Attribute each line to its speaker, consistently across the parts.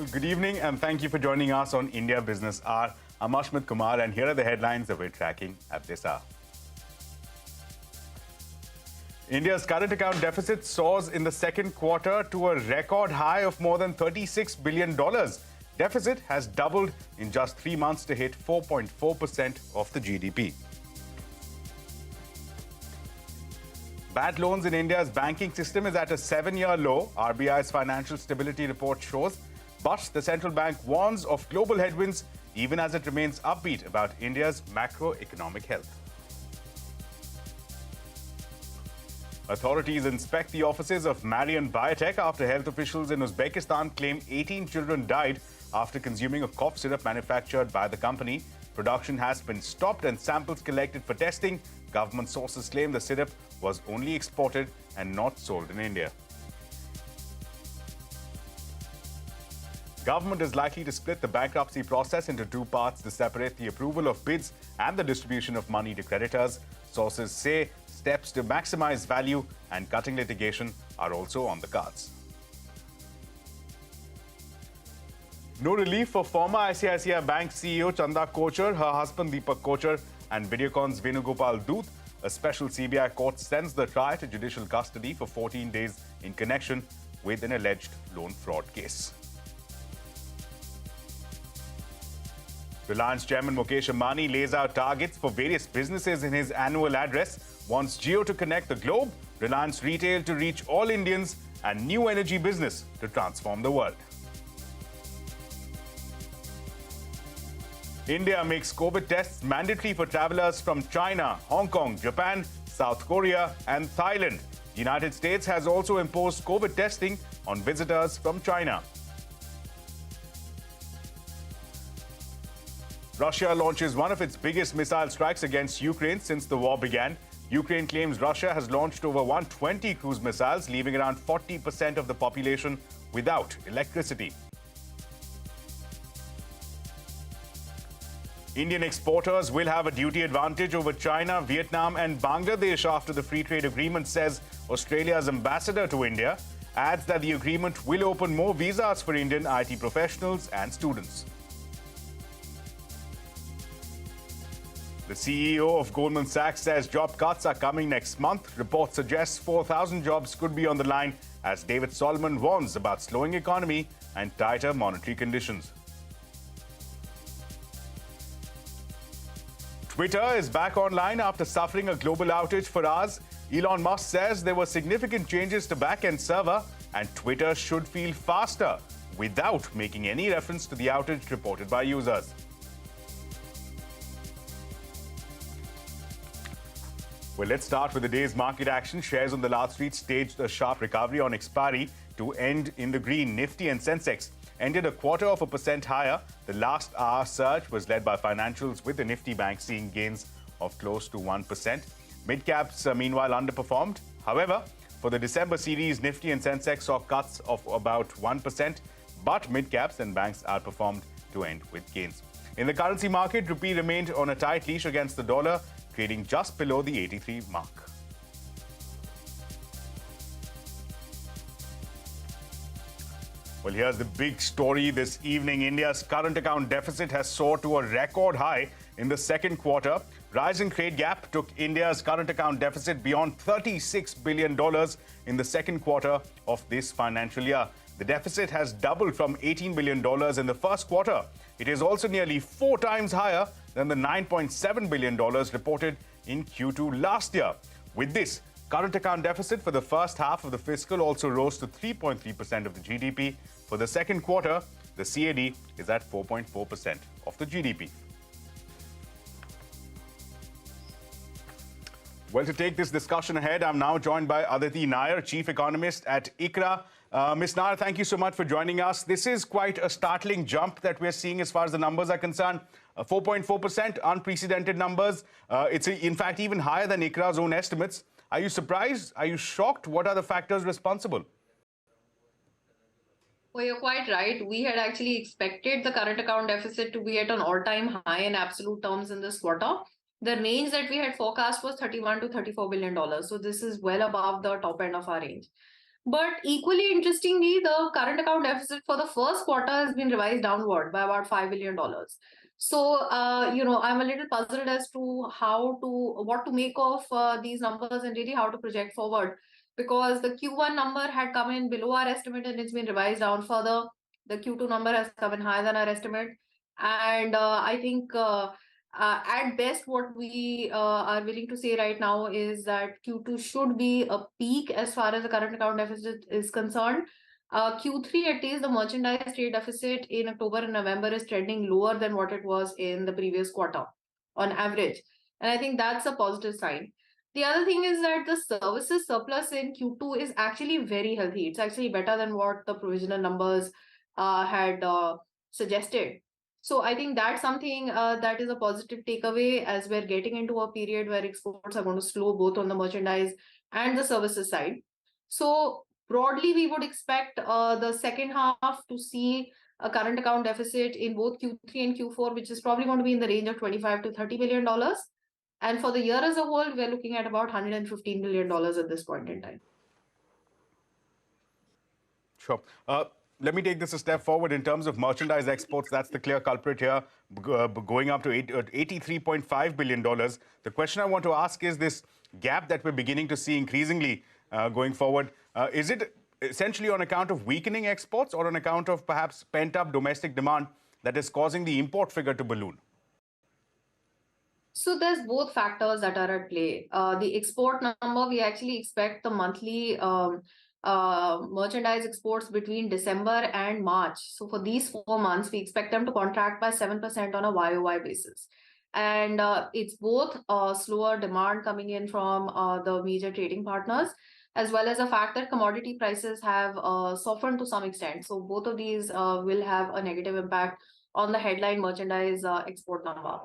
Speaker 1: Well, good evening and thank you for joining us on India Business Hour. I'm Ashmit Kumar and here are the headlines that we're tracking at this hour. India's current account deficit soars in the second quarter to a record high of more than $36 billion. Deficit has doubled in just 3 months to hit 4.4% of the GDP. Bad loans in India's banking system is at a 7-year low, RBI's financial stability report shows. But the central bank warns of global headwinds even as it remains upbeat about India's macroeconomic health. Authorities inspect the offices of Marion Biotech after health officials in Uzbekistan claim 18 children died after consuming a cough syrup manufactured by the company. Production has been stopped and samples collected for testing. Government sources claim the syrup was only exported and not sold in India. Government is likely to split the bankruptcy process into 2 parts to separate the approval of bids and the distribution of money to creditors. Sources say steps to maximize value and cutting litigation are also on the cards. No relief for former ICICI Bank CEO Chanda Kochhar, her husband Deepak Kochhar and Videocon's Venugopal Doot. A special CBI court sends the trial to judicial custody for 14 days in connection with an alleged loan fraud case. Reliance chairman Mukesh Ambani lays out targets for various businesses in his annual address, wants Jio to connect the globe, Reliance Retail to reach all Indians, and new energy business to transform the world. India makes COVID tests mandatory for travelers from China, Hong Kong, Japan, South Korea, and Thailand. The United States has also imposed COVID testing on visitors from China. Russia launches one of its biggest missile strikes against Ukraine since the war began. Ukraine claims Russia has launched over 120 cruise missiles, leaving around 40% of the population without electricity. Indian exporters will have a duty advantage over China, Vietnam and Bangladesh after the free trade agreement, says Australia's ambassador to India. Adds that the agreement will open more visas for Indian IT professionals and students. The CEO of Goldman Sachs says job cuts are coming next month. Report suggests 4,000 jobs could be on the line as David Solomon warns about slowing economy and tighter monetary conditions. Twitter is back online after suffering a global outage for hours. Elon Musk says there were significant changes to back-end server and Twitter should feel faster without making any reference to the outage reported by users. Well, let's start with the day's market action. Shares on the Large Street staged a sharp recovery on expiry to end in the green. Nifty and Sensex ended 0.25% higher. The last hour surge was led by financials, with the Nifty Bank seeing gains of close to 1%. Mid-caps, meanwhile, underperformed. However, for the December series, Nifty and Sensex saw cuts of about 1%, but mid-caps and banks outperformed to end with gains. In the currency market, rupee remained on a tight leash against the dollar, trading just below the 83 mark. Well, here's the big story this evening. India's current account deficit has soared to a record high in the second quarter. Rising trade gap took India's current account deficit beyond $36 billion in the second quarter of this financial year. The deficit has doubled from $18 billion in the first quarter. It is also nearly 4 times higher than the $9.7 billion reported in Q2 last year. With this, current account deficit for the first half of the fiscal also rose to 3.3% of the GDP. For the second quarter, the CAD is at 4.4% of the GDP. Well, to take this discussion ahead, I'm now joined by Aditi Nair, Chief Economist at ICRA. Ms. Nair, thank you so much for joining us. This is quite a startling jump that we're seeing as far as the numbers are concerned. 4.4%, unprecedented numbers. It's in fact even higher than ICRA's own estimates. Are you surprised? Are you shocked? What are the factors responsible?
Speaker 2: Well, you're quite right. We had actually expected the current account deficit to be at an all-time high in absolute terms in this quarter. The range that we had forecast was $31 to $34 billion. So this is well above the top end of our range. But equally interestingly, the current account deficit for the first quarter has been revised downward by about $5 billion. So, I'm a little puzzled as to what to make of these numbers and really how to project forward, because the Q1 number had come in below our estimate and it's been revised down further. The Q2 number has come in higher than our estimate. And I think at best, what we are willing to say right now is that Q2 should be a peak as far as the current account deficit is concerned. Q3, at least, the merchandise trade deficit in October and November is trending lower than what it was in the previous quarter on average. And I think that's a positive sign. The other thing is that the services surplus in Q2 is actually very healthy. It's actually better than what the provisional numbers had suggested. So I think that's something that is a positive takeaway, as we're getting into a period where exports are going to slow both on the merchandise and the services side. So broadly, we would expect the second half to see a current account deficit in both Q3 and Q4, which is probably going to be in the range of $25 to $30 billion. And for the year as a whole, we're looking at about $115 billion at this point in time.
Speaker 1: Sure. Let me take this a step forward in terms of merchandise exports. That's the clear culprit here, going up to $83.5 billion. The question I want to ask is this gap that we're beginning to see increasingly going forward. Is it essentially on account of weakening exports or on account of perhaps pent-up domestic demand that is causing the import figure to balloon?
Speaker 2: So there's both factors that are at play. The export number, we actually expect the monthly merchandise exports between December and March. So for these 4 months, we expect them to contract by 7% on a YOY basis. And it's both slower demand coming in from the major trading partners, as well as the fact that commodity prices have softened to some extent. So both of these will have a negative impact on the headline merchandise export number.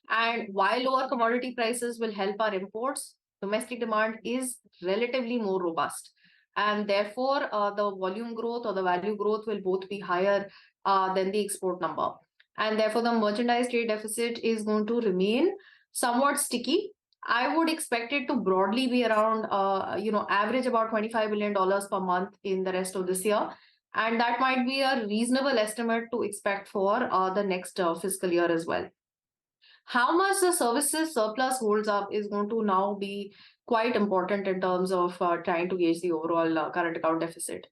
Speaker 2: And while lower commodity prices will help our imports, domestic demand is relatively more robust. And therefore, the volume growth or the value growth will both be higher than the export number. And therefore, the merchandise trade deficit is going to remain somewhat sticky. I would expect it to broadly be around, average about $25 billion per month in the rest of this year. And that might be a reasonable estimate to expect for the next fiscal year as well. How much the services surplus holds up is going to now be quite important in terms of trying to gauge the overall current account deficit.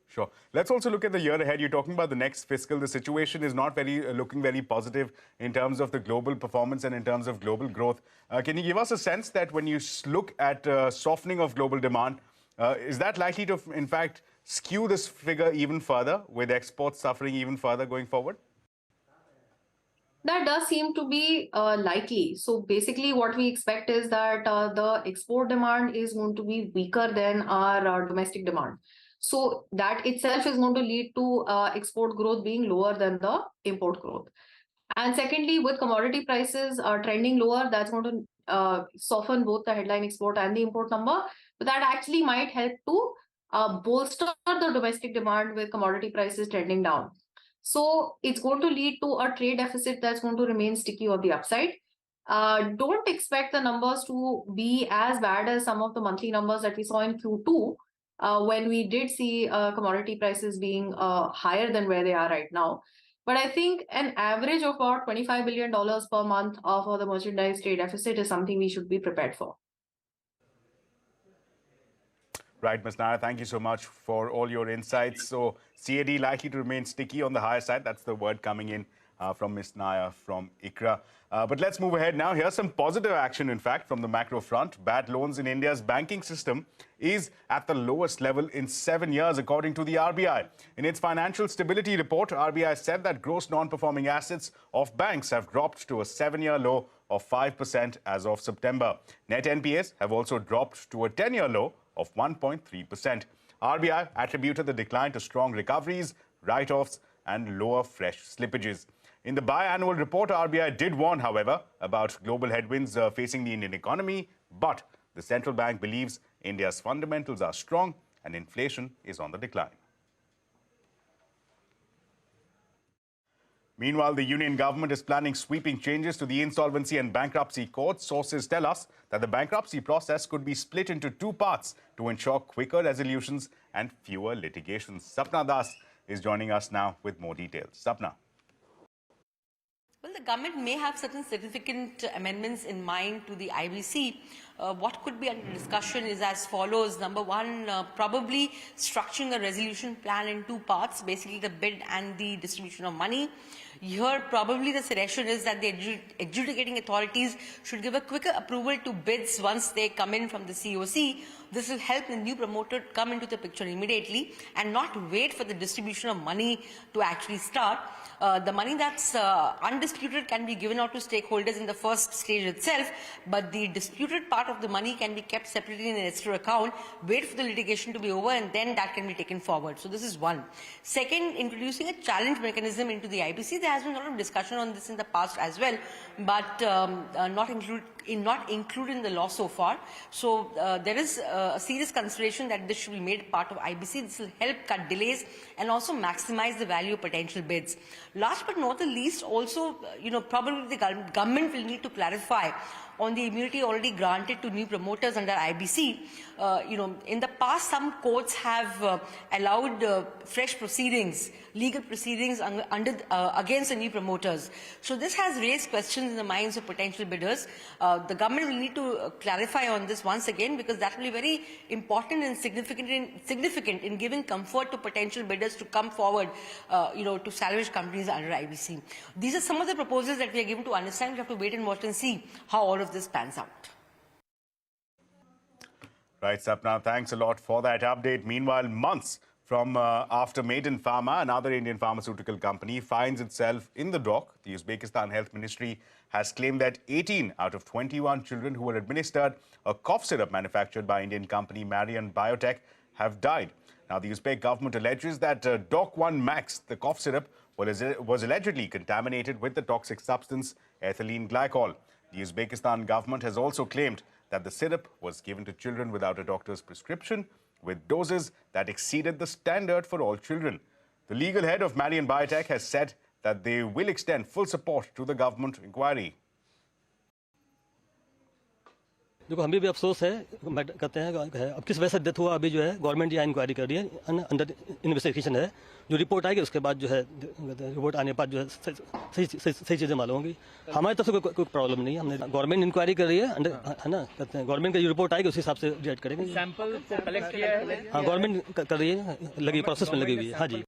Speaker 1: Sure. Let's also look at the year ahead. You're talking about the next fiscal. The situation is not looking very positive in terms of the global performance and in terms of global growth. Can you give us a sense that when you look at softening of global demand, is that likely to, in fact, skew this figure even further, with exports suffering even further going forward?
Speaker 2: That does seem to be likely. So basically what we expect is that the export demand is going to be weaker than our domestic demand. So that itself is going to lead to export growth being lower than the import growth. And secondly, with commodity prices trending lower, that's going to soften both the headline export and the import number. But that actually might help to bolster the domestic demand with commodity prices trending down. So it's going to lead to a trade deficit that's going to remain sticky on the upside. Don't expect the numbers to be as bad as some of the monthly numbers that we saw in Q2, when we did see commodity prices being higher than where they are right now. But I think an average of about $25 billion per month for the merchandise trade deficit is something we should be prepared for.
Speaker 1: Right, Ms. Nair, thank you so much for all your insights. So CAD likely to remain sticky on the higher side. That's the word coming in from Ms. Nair from ICRA. But let's move ahead now. Here's some positive action, in fact, from the macro front. Bad loans in India's banking system is at the lowest level in 7 years, according to the RBI. In its financial stability report, RBI said that gross non-performing assets of banks have dropped to a 7-year low of 5% as of September. Net NPAs have also dropped to a 10-year low of 1.3%. RBI attributed the decline to strong recoveries, write-offs, and lower fresh slippages. In the biannual report, RBI did warn, however, about global headwinds facing the Indian economy, but the central bank believes India's fundamentals are strong and inflation is on the decline. Meanwhile, the union government is planning sweeping changes to the insolvency and bankruptcy courts. Sources tell us that the bankruptcy process could be split into two parts to ensure quicker resolutions and fewer litigations. Sapna Das is joining us now with more details. Sapna.
Speaker 3: Well, the government may have certain significant amendments in mind to the IBC. What could be under discussion is as follows. Number one, probably structuring a resolution plan in two parts, basically the bid and the distribution of money. Here, probably the suggestion is that the adjudicating authorities should give a quicker approval to bids once they come in from the COC. This will help the new promoter come into the picture immediately and not wait for the distribution of money to actually start. The money that's undisputed can be given out to stakeholders in the first stage itself, but the disputed part of the money can be kept separately in an escrow account, wait for the litigation to be over, and then that can be taken forward. So this is one. Second, introducing a challenge mechanism into the IBC. There has been a lot of discussion on this in the past as well, but not included in the law so far. So there is a serious consideration that this should be made part of IBC. This will help cut delays and also maximize the value of potential bids. Last but not the least, also, probably the government will need to clarify on the immunity already granted to new promoters under IBC. In the past, some courts have allowed fresh proceedings, legal proceedings against the new promoters. So this has raised questions in the minds of potential bidders. The government will need to clarify on this once again, because that will be very important and significant in giving comfort to potential bidders to come forward, to salvage companies under IBC. These are some of the proposals that we are given to understand. We have to wait and watch and see how all of this pans out.
Speaker 1: Right, Sapna, thanks a lot for that update. Meanwhile, months from after Maiden Pharma, another Indian pharmaceutical company, finds itself in the dock, the Uzbekistan Health Ministry has claimed that 18 out of 21 children who were administered a cough syrup manufactured by Indian company Marion Biotech have died. Now, the Uzbek government alleges that Doc 1 Max, the cough syrup, was allegedly contaminated with the toxic substance ethylene glycol. The Uzbekistan government has also claimed that the syrup was given to children without a doctor's prescription, with doses that exceeded the standard for all children. The legal head of Marion Biotech has said that they will extend full support to the government inquiry.
Speaker 4: देखो हमें भी अफसोस है कहते हैं अब किस वजह से डेथ हुआ अभी जो है गवर्नमेंट यहाँ इंक्वायरी कर रही है अंडर इन्वेस्टिगेशन है जो रिपोर्ट आएगी उसके बाद जो है रिपोर्ट आने के बाद जो है सही चीज़ें मालूम होंगी हमारी तरफ से कोई प्रॉब्लम नहीं है हमने गवर्नमेंट इंक्वायरी कर रही है है ना कहते हैं गवर्नमेंट का जो रिपोर्ट आएगी उस हिसाब से रिएक्ट करेंगे
Speaker 5: सैंपल कलेक्ट किया है
Speaker 4: हाँ गवर्नमेंट कर रही है लगी प्रोसेस में लगी हुई है हाँ जी.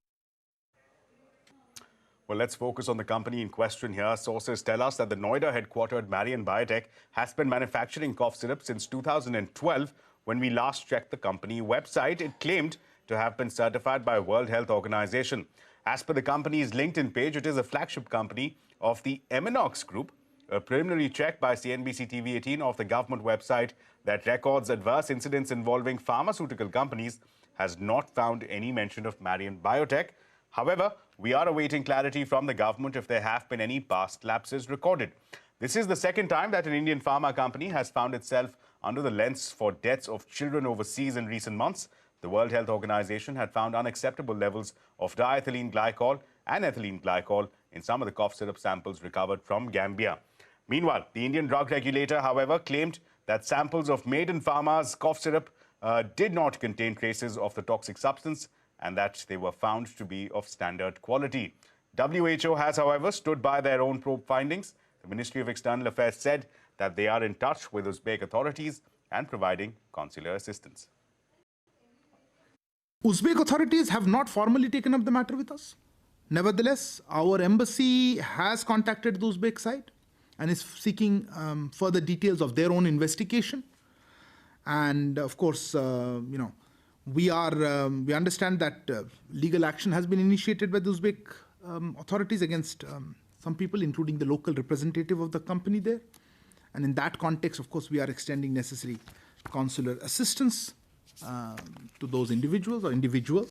Speaker 1: Well, let's focus on the company in question here. Sources tell us that the Noida-headquartered Marion Biotech has been manufacturing cough syrup since 2012. When we last checked the company website, it claimed to have been certified by World Health Organization. As per the company's LinkedIn page, it is a flagship company of the Eminox Group. A preliminary check by CNBC-TV18 of the government website that records adverse incidents involving pharmaceutical companies has not found any mention of Marion Biotech. However, we are awaiting clarity from the government if there have been any past lapses recorded. This is the second time that an Indian pharma company has found itself under the lens for deaths of children overseas in recent months. The World Health Organization had found unacceptable levels of diethylene glycol and ethylene glycol in some of the cough syrup samples recovered from Gambia. Meanwhile, the Indian drug regulator, however, claimed that samples of Maiden Pharma's cough syrup did not contain traces of the toxic substance and that they were found to be of standard quality. WHO has, however, stood by their own probe findings. The Ministry of External Affairs said that they are in touch with Uzbek authorities and providing consular assistance.
Speaker 6: Uzbek authorities have not formally taken up the matter with us. Nevertheless, our embassy has contacted the Uzbek side and is seeking further details of their own investigation. And of course, we understand that legal action has been initiated by the Uzbek authorities against some people, including the local representative of the company there. And in that context, of course, we are extending necessary consular assistance to those individuals or individuals.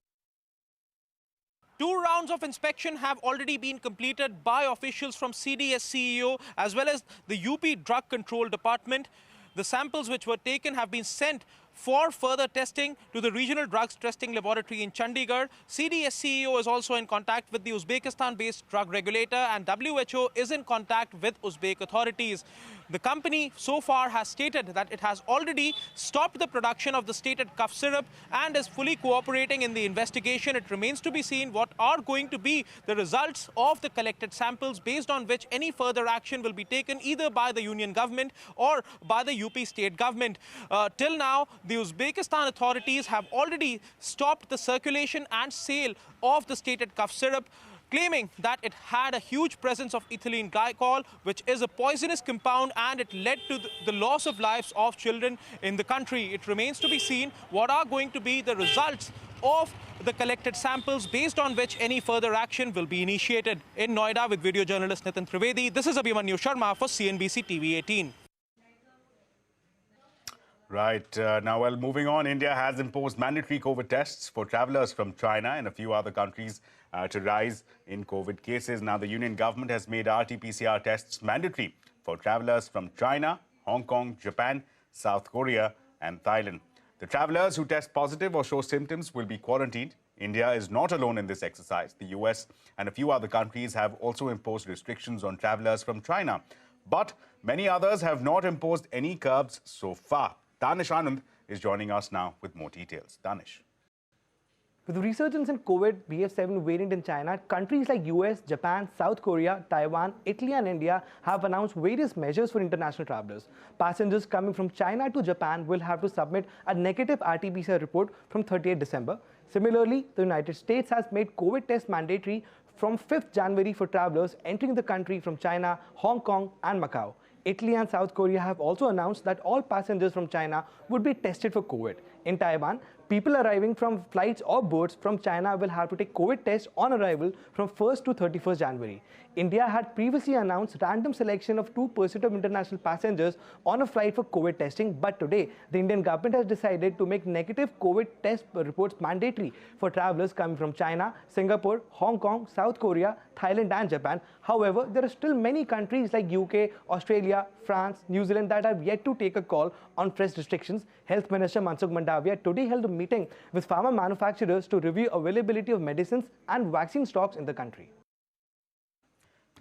Speaker 5: 2 rounds of inspection have already been completed by officials from CDS CEO as well as the UP Drug Control Department. The samples which were taken have been sent for further testing to the Regional Drugs Testing Laboratory in Chandigarh. CDS CEO is also in contact with the Uzbekistan-based drug regulator, and WHO is in contact with Uzbek authorities. The company so far has stated that it has already stopped the production of the stated cough syrup and is fully cooperating in the investigation. It remains to be seen what are going to be the results of the collected samples, based on which any further action will be taken either by the union government or by the UP state government. Till now, the Uzbekistan authorities have already stopped the circulation and sale of the stated cough syrup, claiming that it had a huge presence of ethylene glycol, which is a poisonous compound, and it led to the loss of lives of children in the country. It remains to be seen what are going to be the results of the collected samples, based on which any further action will be initiated. In Noida with video journalist Nitin Trivedi, this is Abhimanyu Sharma for CNBC-TV18.
Speaker 1: Right. Now, well, moving on, India has imposed mandatory COVID tests for travelers from China and a few other countries to rise in COVID cases. Now, the union government has made RT-PCR tests mandatory for travelers from China, Hong Kong, Japan, South Korea and Thailand. The travelers who test positive or show symptoms will be quarantined. India is not alone in this exercise. The US and a few other countries have also imposed restrictions on travelers from China. But many others have not imposed any curbs so far. Danish Anand is joining us now with more details. Danish.
Speaker 7: With the resurgence in COVID BF7 variant in China, countries like US, Japan, South Korea, Taiwan, Italy and India have announced various measures for international travelers. Passengers coming from China to Japan will have to submit a negative RT-PCR report from 30th December. Similarly, the United States has made COVID tests mandatory from 5th January for travelers entering the country from China, Hong Kong and Macau. Italy and South Korea have also announced that all passengers from China would be tested for COVID. In Taiwan, people arriving from flights or boats from China will have to take COVID tests on arrival from 1st to 31st January. India had previously announced random selection of 2% of international passengers on a flight for COVID testing, but today the Indian government has decided to make negative COVID test reports mandatory for travelers coming from China, Singapore, Hong Kong, South Korea, Thailand and Japan. However, there are still many countries like UK, Australia, France, New Zealand that have yet to take a call on fresh restrictions. Health Minister Mansukh Mandavia today held a meeting with pharma manufacturers to review availability of medicines and vaccine stocks in the country.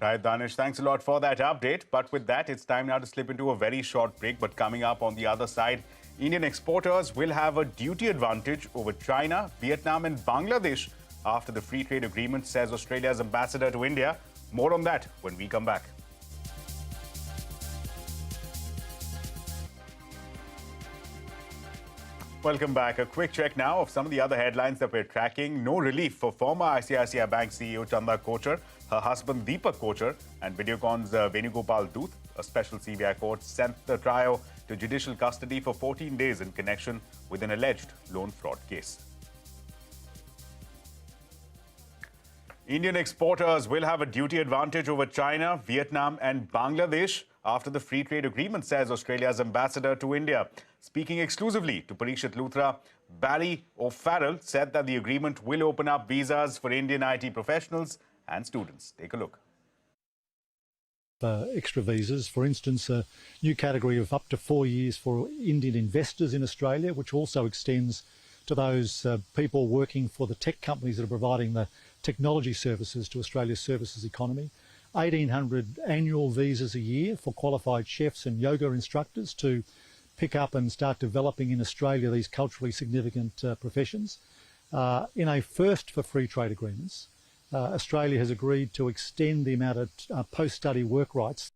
Speaker 1: Right, Danish, thanks a lot for that update. But with that, it's time now to slip into a very short break. But coming up on the other side, Indian exporters will have a duty advantage over China, Vietnam and Bangladesh after the free trade agreement, says Australia's ambassador to India. More on that when we come back. Welcome back. A quick check now of some of the other headlines that we're tracking. No relief for former ICICI Bank CEO Chanda Kochhar, her husband Deepak Kochhar, and Videocon's Venugopal Dutt. A special CBI court sent the trio to judicial custody for 14 days in connection with an alleged loan fraud case. Indian exporters will have a duty advantage over China, Vietnam and Bangladesh after the free trade agreement, says Australia's ambassador to India. Speaking exclusively to Parikshit Luthra, Barry O'Farrell said that the agreement will open up visas for Indian IT professionals and students. Take a look.
Speaker 8: Extra visas, for instance, a new category of up to 4 years for Indian investors in Australia, which also extends to those people working for the tech companies that are providing the technology services to Australia's services economy. 1,800 annual visas a year for qualified chefs and yoga instructors to pick up and start developing in Australia these culturally significant professions. In a first for free trade agreements, Australia has agreed to extend the amount of post-study work rights.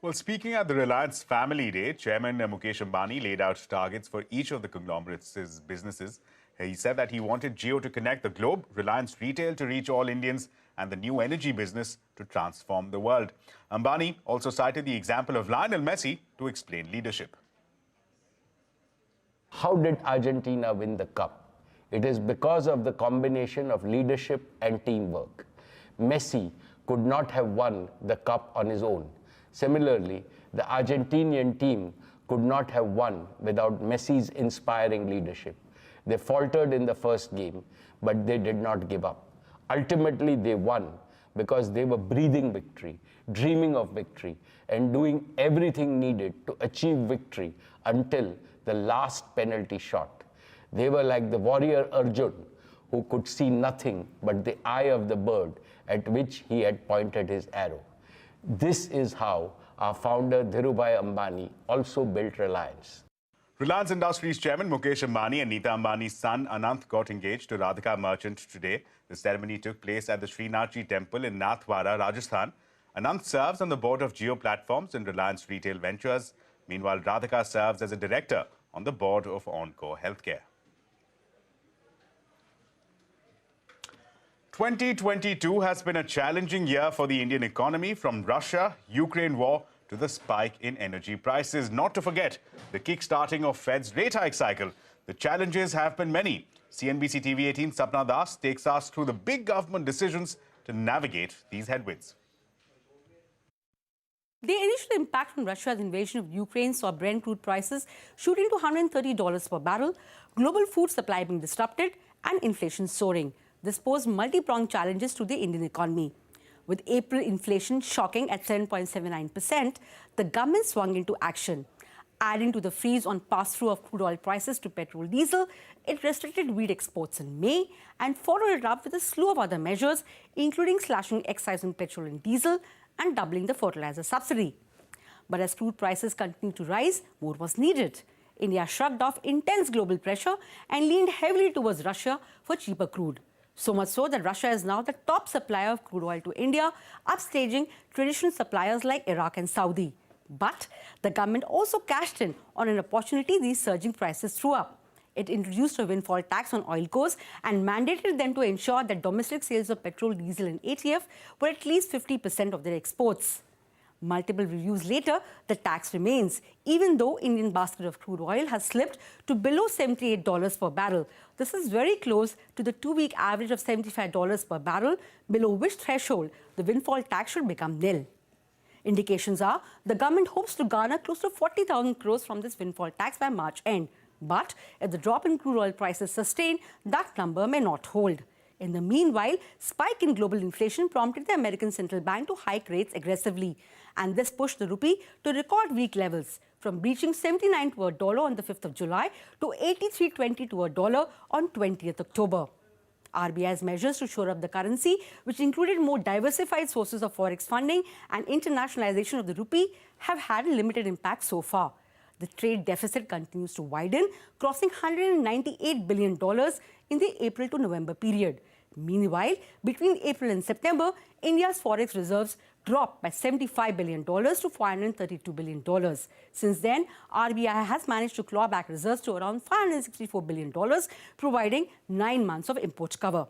Speaker 1: Well, speaking at the Reliance Family Day, Chairman Mukesh Ambani laid out targets for each of the conglomerate's businesses. He said that he wanted Jio to connect the globe, Reliance Retail to reach all Indians, and the new energy business to transform the world. Ambani also cited the example of Lionel Messi to explain leadership.
Speaker 9: How did Argentina win the cup? It is because of the combination of leadership and teamwork. Messi could not have won the cup on his own. Similarly, the Argentinian team could not have won without Messi's inspiring leadership. They faltered in the first game, but they did not give up. Ultimately, they won because they were breathing victory, dreaming of victory, and doing everything needed to achieve victory until the last penalty shot. They were like the warrior Arjun, who could see nothing but the eye of the bird at which he had pointed his arrow. This is how our founder Dhirubhai Ambani also built Reliance.
Speaker 1: Reliance Industries chairman Mukesh Ambani and Nita Ambani's son Anant got engaged to Radhika Merchant today. The ceremony took place at the Srinathji temple in Nathwara, Rajasthan. Anant serves on the board of Jio Platforms and Reliance Retail Ventures. Meanwhile, Radhika serves as a director on the board of Onco Healthcare. 2022 has been a challenging year for the Indian economy, from Russia-Ukraine war to the spike in energy prices. Not to forget the kick-starting of Fed's rate hike cycle. The challenges have been many. CNBC-TV18 Sapna Das takes us through the big government decisions to navigate these headwinds.
Speaker 3: The initial impact from Russia's invasion of Ukraine saw Brent crude prices shooting to $130 per barrel, global food supply being disrupted, and inflation soaring. This posed multi-pronged challenges to the Indian economy. With April inflation shocking at 7.79%, the government swung into action. Adding to the freeze on pass-through of crude oil prices to petrol diesel, it restricted wheat exports in May and followed it up with a slew of other measures, including slashing excise on petrol and diesel and doubling the fertilizer subsidy. But as crude prices continued to rise, more was needed. India shrugged off intense global pressure and leaned heavily towards Russia for cheaper crude. So much so that Russia is now the top supplier of crude oil to India, upstaging traditional suppliers like Iraq and Saudi. But the government also cashed in on an opportunity these surging prices threw up. It introduced a windfall tax on oil cos and mandated them to ensure that domestic sales of petrol, diesel and ATF were at least 50% of their exports. Multiple reviews later, the tax remains, even though Indian basket of crude oil has slipped to below $78 per barrel. This is very close to the two-week average of $75 per barrel, below which threshold the windfall tax should become nil. Indications are the government hopes to garner close to 40,000 crores from this windfall tax by March end. But if the drop in crude oil prices sustain, that number may not hold. In the meanwhile, spike in global inflation prompted the American Central Bank to hike rates aggressively. And this pushed the rupee to record weak levels, from breaching 79 to a dollar on the 5th of July to 83.20 to a dollar on 20th October. RBI's measures to shore up the currency, which included more diversified sources of forex funding and internationalization of the rupee, have had a limited impact so far. The trade deficit continues to widen, crossing $198 billion in the April to November period. Meanwhile, between April and September, India's forex reserves dropped by $75 billion to $432 billion. Since then, RBI has managed to claw back reserves to around $564 billion, providing 9 months of import cover.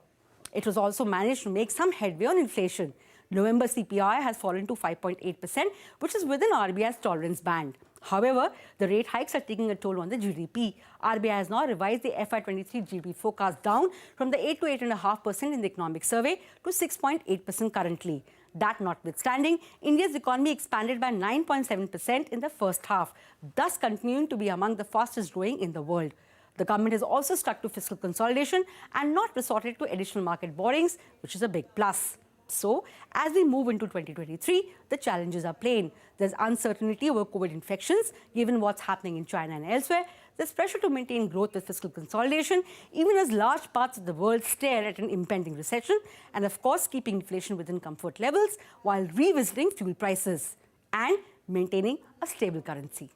Speaker 3: It was also managed to make some headway on inflation. November CPI has fallen to 5.8%, which is within RBI's tolerance band. However, the rate hikes are taking a toll on the GDP. RBI has now revised the FY23 GDP forecast down from the 8 to 8.5% in the economic survey to 6.8% currently. That notwithstanding, India's economy expanded by 9.7% in the first half, thus continuing to be among the fastest growing in the world. The government has also stuck to fiscal consolidation and not resorted to additional market borrowings, which is a big plus. So, as we move into 2023, the challenges are plain. There's uncertainty over COVID infections, given what's happening in China and elsewhere. There's pressure to maintain growth with fiscal consolidation, even as large parts of the world stare at an impending recession, and of course, keeping inflation within comfort levels while revisiting fuel prices and maintaining a stable currency.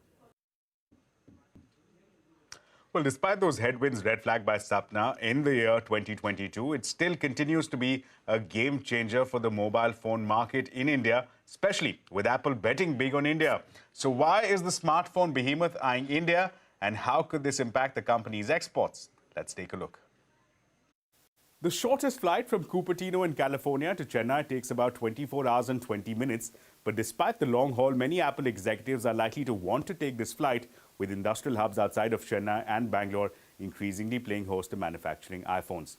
Speaker 1: Well, despite those headwinds red flagged by Sapna in the year 2022, it still continues to be a game changer for the mobile phone market in India, especially with Apple betting big on India. So why is the smartphone behemoth eyeing India, and how could this impact the company's exports? Let's take a look. The shortest flight from Cupertino in California to Chennai takes about 24 hours and 20 minutes. But despite the long haul, many Apple executives are likely to want to take this flight, with industrial hubs outside of Chennai and Bangalore increasingly playing host to manufacturing iPhones.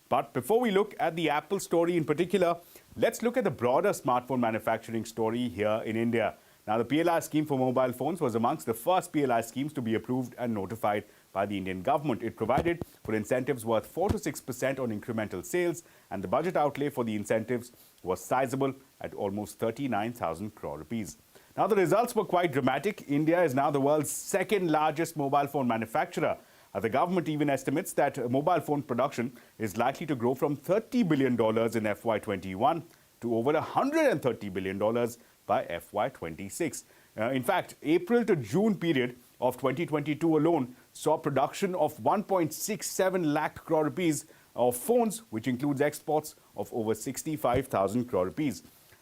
Speaker 1: But before we look at the Apple story in particular, let's look at the broader smartphone manufacturing story here in India. Now, the PLI scheme for mobile phones was amongst the first PLI schemes to be approved and notified by the Indian government. It provided for incentives worth 4 to 6% on incremental sales, and the budget outlay for the incentives was sizable at almost 39,000 crore rupees. Now, the results were quite dramatic. India is now the world's second largest mobile phone manufacturer. The government even estimates that mobile phone production is likely to grow from $30 billion in FY21 to over $130 billion by FY26. In fact, April to June period of 2022 alone saw production of 1.67 lakh crore rupees of phones, which includes exports of over 65,000 crore rupees.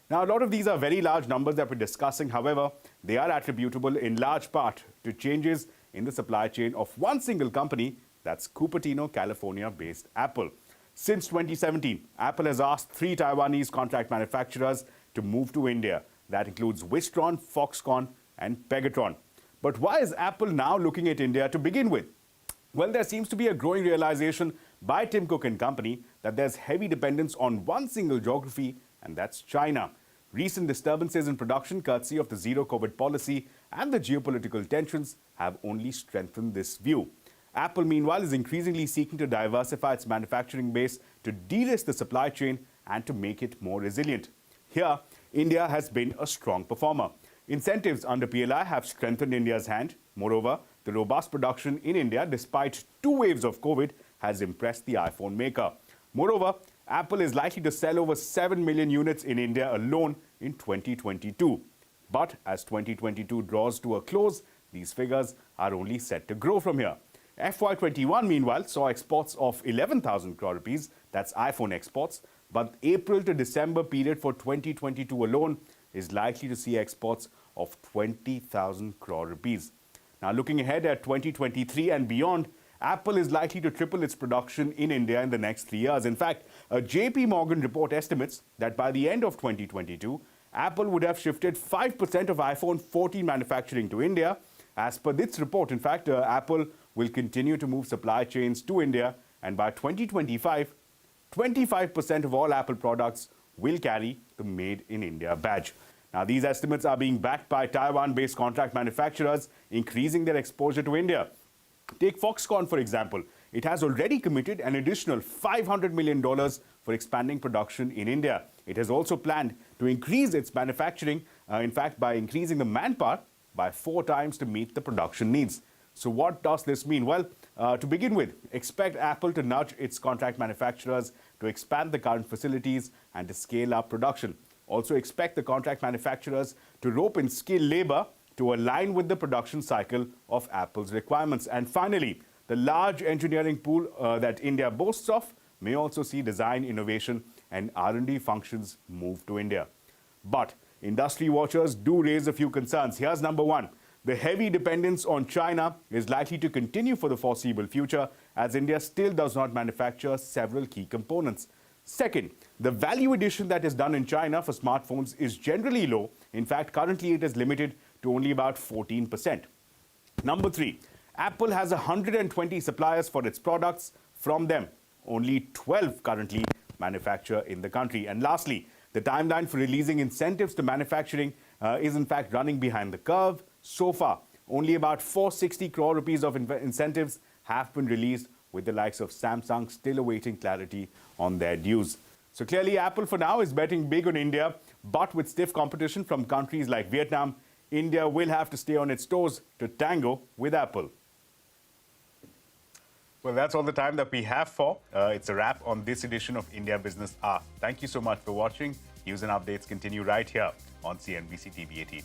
Speaker 1: Now, a lot of these are very large numbers that we're discussing. However, they are attributable in large part to changes in the supply chain of one single company, that's Cupertino, California-based Apple. Since 2017, Apple has asked 3 Taiwanese contract manufacturers to move to India. That includes Wistron, Foxconn, and Pegatron. But why is Apple now looking at India to begin with? Well, there seems to be a growing realization by Tim Cook and Company that there's heavy dependence on one single geography, and that's China. Recent disturbances in production, courtesy of the zero-COVID policy and the geopolitical tensions, have only strengthened this view. Apple, meanwhile, is increasingly seeking to diversify its manufacturing base to de-risk the supply chain and to make it more resilient. Here, India has been a strong performer. Incentives under PLI have strengthened India's hand. Moreover, the robust production in India, despite 2 waves of COVID, has impressed the iPhone maker. Moreover, Apple is likely to sell over 7 million units in India alone in 2022. But as 2022 draws to a close, these figures are only set to grow from here. FY21, meanwhile, saw exports of 11,000 crore rupees, that's iPhone exports, but April to December period for 2022 alone is likely to see exports of 20,000 crore rupees. Now, looking ahead at 2023 and beyond, Apple is likely to triple its production in India in the next 3 years. In fact, a JP Morgan report estimates that by the end of 2022, Apple would have shifted 5% of iPhone 14 manufacturing to India. As per this report, in fact, Apple will continue to move supply chains to India, and by 2025, 25% of all Apple products will carry the Made in India badge. Now, these estimates are being backed by Taiwan-based contract manufacturers, increasing their exposure to India. Take Foxconn, for example. It has already committed an additional $500 million for expanding production in India. It has also planned to increase its manufacturing, in fact, by increasing the manpower by 4 times to meet the production needs. So what does this mean? Well, to begin with, expect Apple to nudge its contract manufacturers to expand the current facilities and to scale up production. Also expect the contract manufacturers to rope in skilled labor to align with the production cycle of Apple's requirements. And finally, the large engineering pool that India boasts of may also see design, innovation, and R&D functions move to India. But industry watchers do raise a few concerns. Here's number 1. The heavy dependence on China is likely to continue for the foreseeable future, as India still does not manufacture several key components. Second, the value addition that is done in China for smartphones is generally low. In fact, currently it is limited to only about 14%. Number 3, Apple has 120 suppliers for its products. From them, only 12 currently manufacture in the country. And lastly, the timeline for releasing incentives to manufacturing is in fact running behind the curve. So far, only about 460 crore rupees of incentives have been released, with the likes of Samsung still awaiting clarity on their dues. So clearly, Apple for now is betting big on India, but with stiff competition from countries like Vietnam, India will have to stay on its toes to tango with Apple. Well, that's all the time that we have for. It's a wrap on this edition of India Business Hour. Thank you so much for watching. News and updates continue right here on CNBC-TV18.